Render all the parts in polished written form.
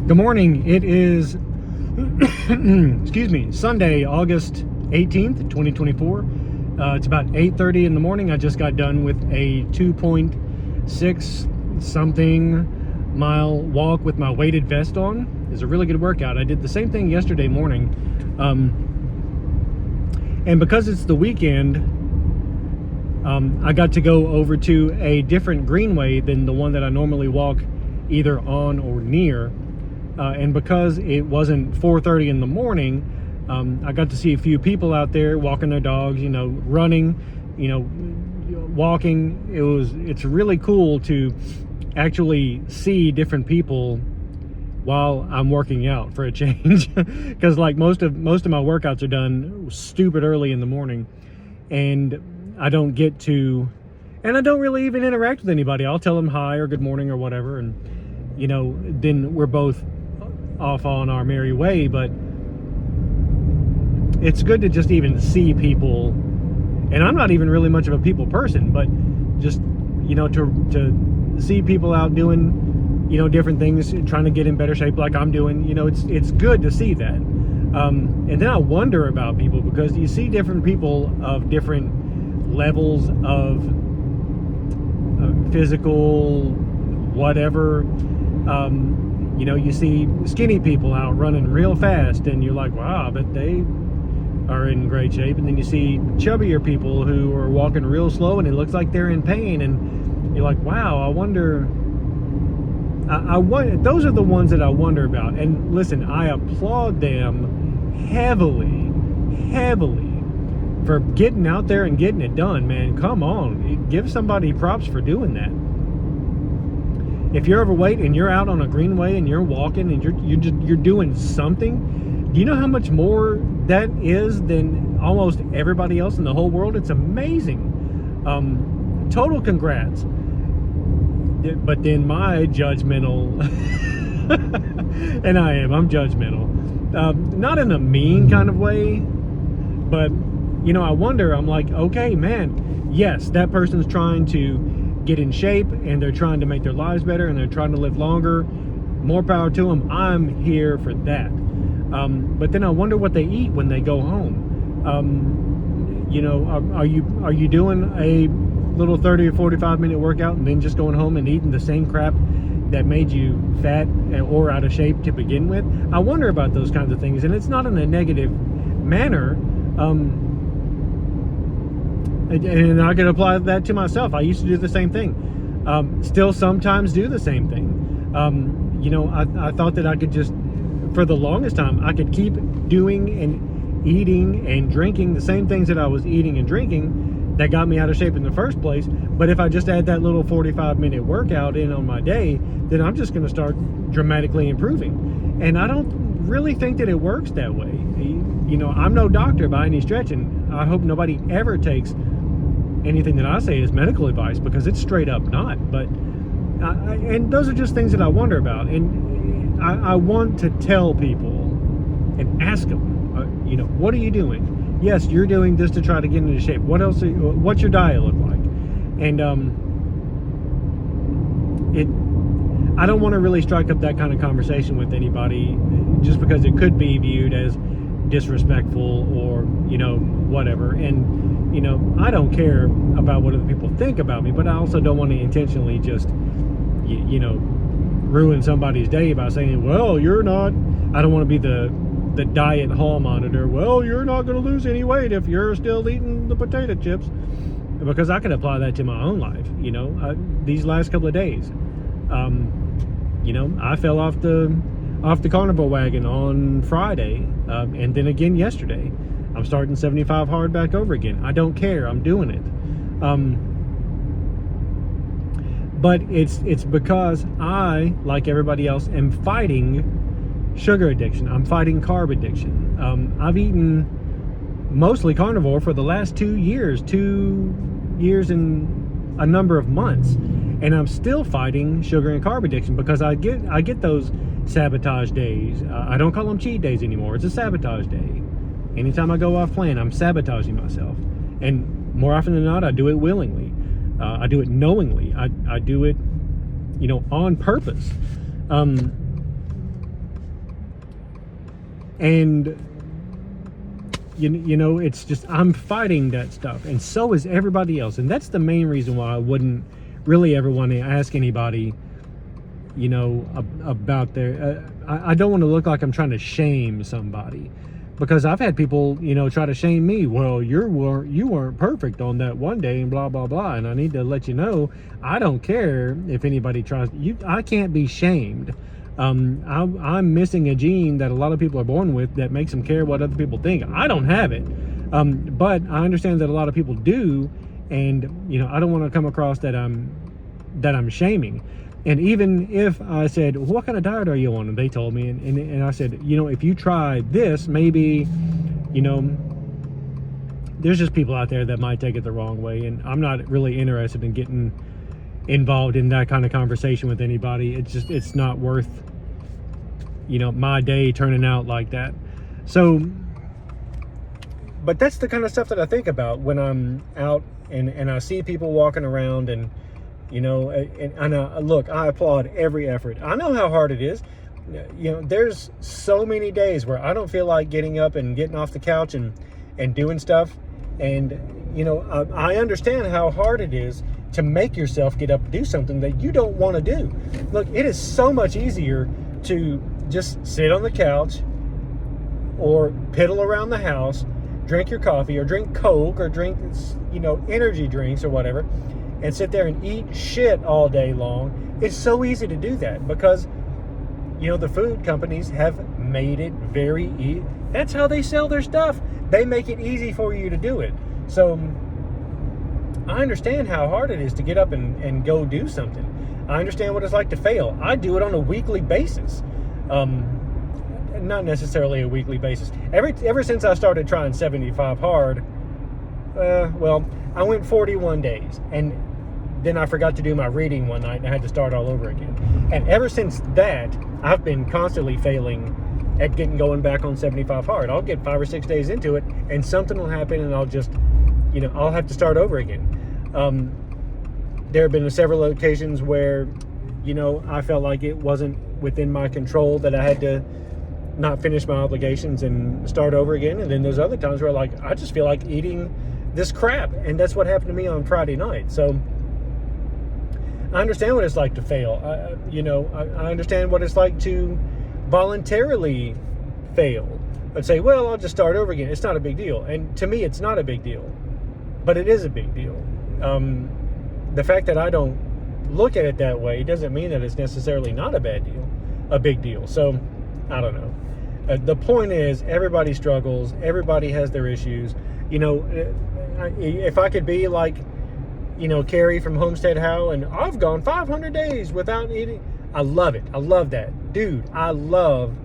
Good morning. It is, excuse me, Sunday, August 18th, 2024. It's about 8:30 in the morning. I just got done with a 2.6 something mile walk with my weighted vest on. It's a really good workout. I did the same thing yesterday morning. And because it's the weekend, I got to go over to a different greenway than the one that I normally walk either on or near. And because it wasn't 4:30 in the morning, I got to see a few people out there walking their dogs, running, walking. It's really cool to actually see different people while I'm working out, for a change. Because like most of my workouts are done stupid early in the morning, and I don't really even interact with anybody. I'll tell them hi or good morning or whatever, and then we're both off on our merry way. But it's good to just even see people, and I'm not even really much of a people person, but just to see people out doing different things, trying to get in better shape like I'm doing. It's good to see that. And then I wonder about people, because you see different people of different levels of physical whatever. You see skinny people out running real fast, and you're like, wow, but they are in great shape. And then you see chubbier people who are walking real slow, and it looks like they're in pain, and you're like, wow, I wonder. Those are the ones that I wonder about. And listen, I applaud them heavily for getting out there and getting it done, man. Come on, give somebody props for doing that. If you're overweight and you're out on a greenway and you're walking and you're doing something, do you know how much more that is than almost everybody else in the whole world? It's amazing. Total congrats. But then my judgmental, and I'm judgmental, not in a mean kind of way, but I wonder, I'm like, okay, man, yes, that person's trying to get in shape, and they're trying to make their lives better, and they're trying to live longer. More power to them. I'm here for that. But then I wonder what they eat when they go home. Are you doing a little 30 or 45 minute workout and then just going home and eating the same crap that made you fat or out of shape to begin with? I wonder about those kinds of things, and it's not in a negative manner. And I could apply that to myself. I used to do the same thing. Still sometimes do the same thing. I thought that I could just, for the longest time, I could keep doing and eating and drinking the same things that I was eating and drinking that got me out of shape in the first place. But if I just add that little 45-minute workout in on my day, then I'm just going to start dramatically improving. And I don't really think that it works that way. I'm no doctor by any stretch, and I hope nobody ever takes anything that I say as medical advice, because it's straight up not. But and those are just things that I wonder about, and I want to tell people and ask them, what are you doing? Yes, you're doing this to try to get into shape. What else? What's your diet look like? And I don't want to really strike up that kind of conversation with anybody, just because it could be viewed as disrespectful or whatever. And I don't care about what other people think about me, but I also don't want to intentionally just ruin somebody's day by saying, well, you're not. I don't want to be the diet hall monitor. Well, you're not going to lose any weight if you're still eating the potato chips, because I can apply that to my own life. These last couple of days, I fell off the Carnivore wagon on Friday, and then again yesterday. I'm starting 75 hard back over again. I don't care. I'm doing it. But it's because I, like everybody else, am fighting sugar addiction. I'm fighting carb addiction. I've eaten mostly carnivore for the last 2 years and a number of months, and I'm still fighting sugar and carb addiction, because I get those sabotage days. I don't call them cheat days anymore. It's a sabotage day. Anytime I go off plan, I'm sabotaging myself, and more often than not, I do it willingly. I do it knowingly. I do it, on purpose. And you know, it's just, I'm fighting that stuff, and so is everybody else. And that's the main reason why I wouldn't really ever want to ask anybody, you know, about their I don't want to look like I'm trying to shame somebody, because I've had people, you know, try to shame me. Well, you weren't perfect on that one day and blah blah blah. And I need to let you know, I don't care if anybody tries. I can't be shamed. I'm missing a gene that a lot of people are born with that makes them care what other people think. I don't have it, but I understand that a lot of people do, and you know, I don't want to come across that I'm shaming. And even if I said, what kind of diet are you on? And they told me, and I said, you know, if you try this, maybe, you know, there's just people out there that might take it the wrong way, and I'm not really interested in getting involved in that kind of conversation with anybody. It's not worth, you know, my day turning out like that. So, but that's the kind of stuff that I think about when I'm out and I see people walking around, and you know, and look, I applaud every effort. I know how hard it is. You know, there's so many days where I don't feel like getting up and getting off the couch and doing stuff. And, you know, I understand how hard it is to make yourself get up and do something that you don't want to do. Look, it is so much easier to just sit on the couch or piddle around the house, drink your coffee or drink Coke or drink, you know, energy drinks or whatever, and sit there and eat shit all day long. It's so easy to do that because, you know, the food companies have made it very easy. That's how they sell their stuff. They make it easy for you to do it. So I understand how hard it is to get up and go do something. I understand what it's like to fail. I do it on a weekly basis. Not necessarily a weekly basis. Ever since I started trying 75 hard, well, I went 41 days, and then I forgot to do my reading one night, and I had to start all over again. And ever since that, I've been constantly failing at getting going back on 75 hard. I'll get 5 or 6 days into it, and something will happen, and I'll just, you know, I'll have to start over again. There have been several occasions where, you know, I felt like it wasn't within my control, that I had to not finish my obligations and start over again. And then there's other times where, like, I just feel like eating this crap, and that's what happened to me on Friday night. So I understand what it's like to fail. I understand what it's like to voluntarily fail and say, well, I'll just start over again. It's not a big deal. And to me, it's not a big deal, but it is a big deal. The fact that I don't look at it that way doesn't mean that it's necessarily not a big deal. So I don't know. The point is, everybody struggles. Everybody has their issues. You know, if I could be like, you know, Carrie from Homestead How, and I've gone 500 days without eating. I love it. I love that. Dude, I love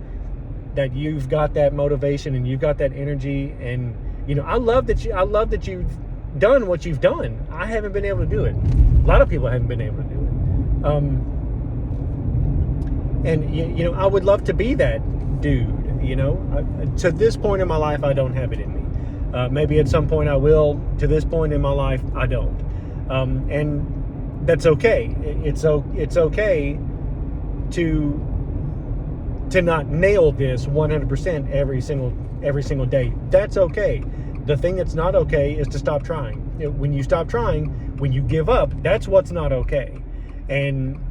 that you've got that motivation and you've got that energy. And, you know, I love that you've done what you've done. I haven't been able to do it. A lot of people haven't been able to do it. And, you know, I would love to be that dude. You know, to this point in my life, I don't have it in me. Maybe at some point I will. To this point in my life, I don't. And that's okay. It's okay to not nail this 100% every single day. That's okay. The thing that's not okay is to stop trying. When you stop trying, when you give up, that's what's not okay. And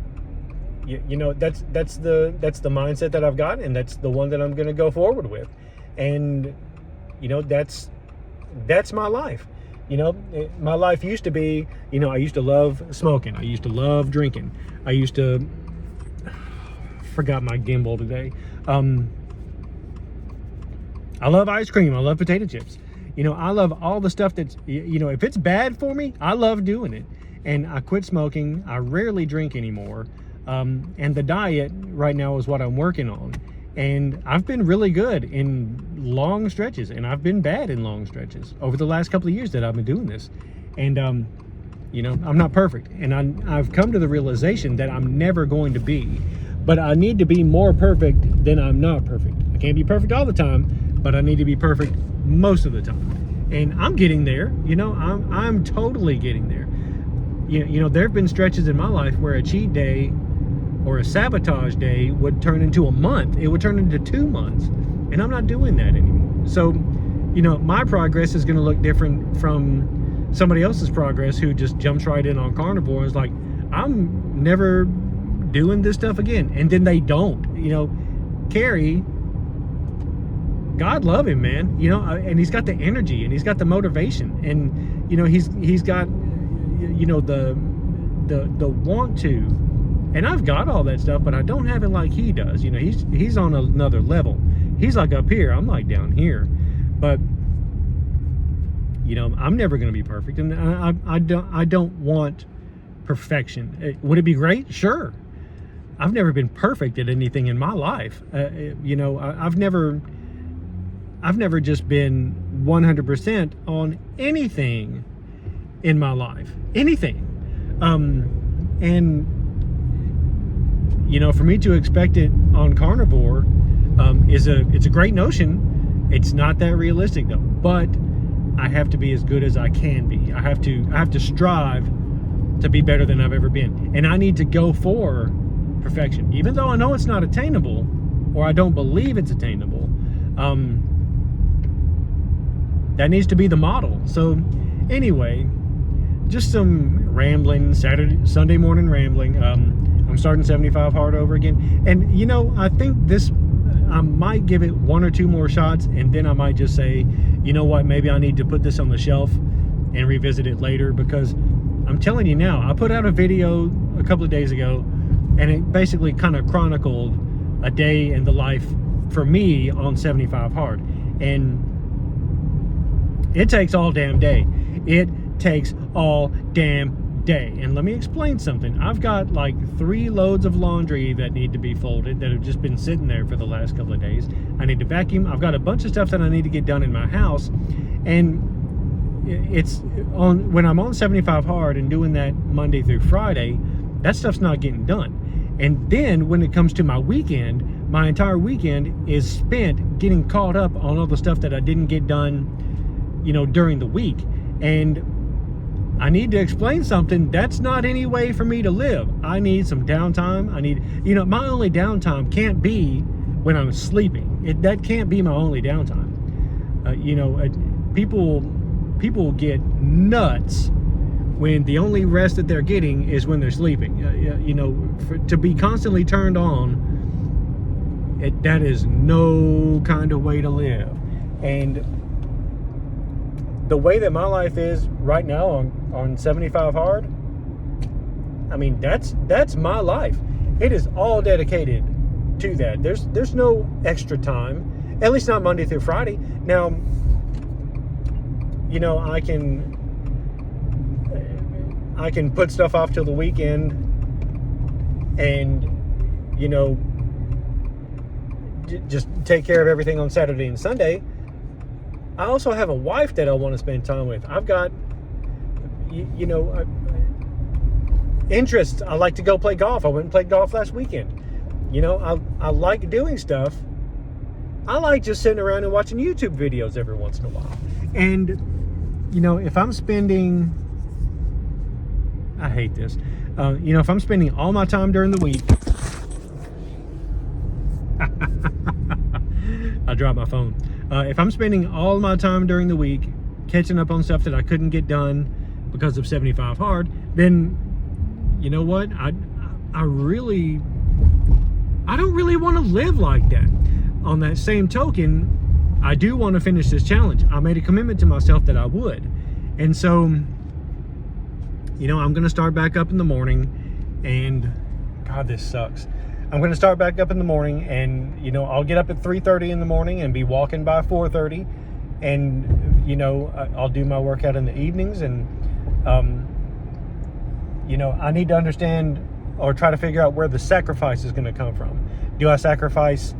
you know, that's the mindset that I've got, and that's the one that I'm going to go forward with. And you know, that's my life. You know, my life used to be, you know, I used to love smoking. I used to love drinking. I used to, forgot my gimbal today. I love ice cream. I love potato chips. You know, I love all the stuff that's, you know, if it's bad for me, I love doing it. And I quit smoking. I rarely drink anymore. And the diet right now is what I'm working on. And I've been really good in long stretches, and I've been bad in long stretches over the last couple of years that I've been doing this. And, you know, I'm not perfect. And I've come to the realization that I'm never going to be. But I need to be more perfect than I'm not perfect. I can't be perfect all the time, but I need to be perfect most of the time. And I'm getting there. You know, I'm totally getting there. You know, there have been stretches in my life where a cheat day or a sabotage day would turn into a month. It would turn into 2 months. And I'm not doing that anymore. So, you know, my progress is going to look different from somebody else's progress who just jumps right in on Carnivore and is like, I'm never doing this stuff again. And then they don't. You know, Carrie, God love him, man. You know, and he's got the energy and he's got the motivation, and you know, he's got, you know, the want to. And I've got all that stuff, but I don't have it like he does. You know, he's on another level. He's like up here, I'm like down here. But you know, I'm never going to be perfect, and I don't want perfection. Would it be great? Sure. I've never been perfect at anything in my life. You know, I've never just been 100% on anything in my life. Anything. And you know, for me to expect it on Carnivore it's a great notion. It's not that realistic though. But I have to be as good as I can be. I have to strive to be better than I've ever been. And I need to go for perfection, even though I know it's not attainable, or I don't believe it's attainable. That needs to be the model. So anyway, just some rambling, Sunday morning rambling. I'm starting 75 hard over again. And you know, I think I might give it one or two more shots, and then I might just say, you know what, maybe I need to put this on the shelf and revisit it later, because I'm telling you now, I put out a video a couple of days ago, and it basically kind of chronicled a day in the life for me on 75 hard. And it takes all damn day. It takes all damn day. And let me explain something. I've got like 3 loads of laundry that need to be folded that have just been sitting there for the last couple of days. I need to vacuum. I've got a bunch of stuff that I need to get done in my house. And it's on when I'm on 75 hard and doing that Monday through Friday, that stuff's not getting done. And then when it comes to my weekend, my entire weekend is spent getting caught up on all the stuff that I didn't get done, you know, during the week. And I need to explain something. That's not any way for me to live. I need some downtime. I need, you know, my only downtime can't be when I'm sleeping. That can't be my only downtime. You know, people get nuts when the only rest that they're getting is when they're sleeping. You know, to be constantly turned on, that is no kind of way to live. And the way that my life is right now on 75 hard, I mean, that's my life. It is all dedicated to that. There's no extra time, at least not Monday through Friday. Now, you know, I can put stuff off till the weekend, and you know, just take care of everything on Saturday and Sunday. I also have a wife that I want to spend time with. I've got, you know, interests. I like to go play golf. I went and played golf last weekend. You know, I like doing stuff. I like just sitting around and watching YouTube videos every once in a while. And, you know, if I'm spending, I hate this. You know, if I'm spending all my time during the week, I dropped my phone. If I'm spending all my time during the week catching up on stuff that I couldn't get done because of 75 hard, then you know what? I don't really want to live like that. On that same token, I do want to finish this challenge. I made a commitment to myself that I would. And so, you know, I'm going to start back up in the morning, and God, this sucks. I'm going to start back up in the morning, and, you know, I'll get up at 3:30 in the morning and be walking by 4:30. And, you know, I'll do my workout in the evenings. And, you know, I need to understand or try to figure out where the sacrifice is going to come from. Do I sacrifice,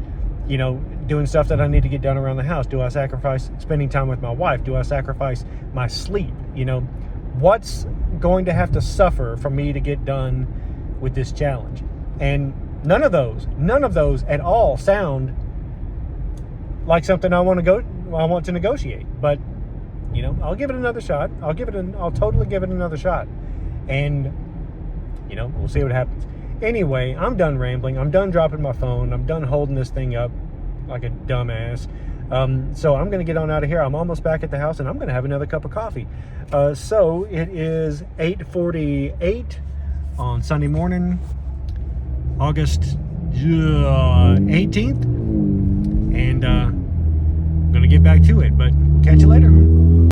you know, doing stuff that I need to get done around the house? Do I sacrifice spending time with my wife? Do I sacrifice my sleep? You know, what's going to have to suffer for me to get done with this challenge? And none of those at all sound like something I want to negotiate. But, you know, I'll give it another shot. I'll totally give it another shot. And, you know, we'll see what happens. Anyway, I'm done rambling. I'm done dropping my phone. I'm done holding this thing up. like a dumbass. So I'm going to get on out of here. I'm almost back at the house, and I'm going to have another cup of coffee. So it is 8:48 on Sunday morning, August 18th, and I'm going to get back to it. But catch you later.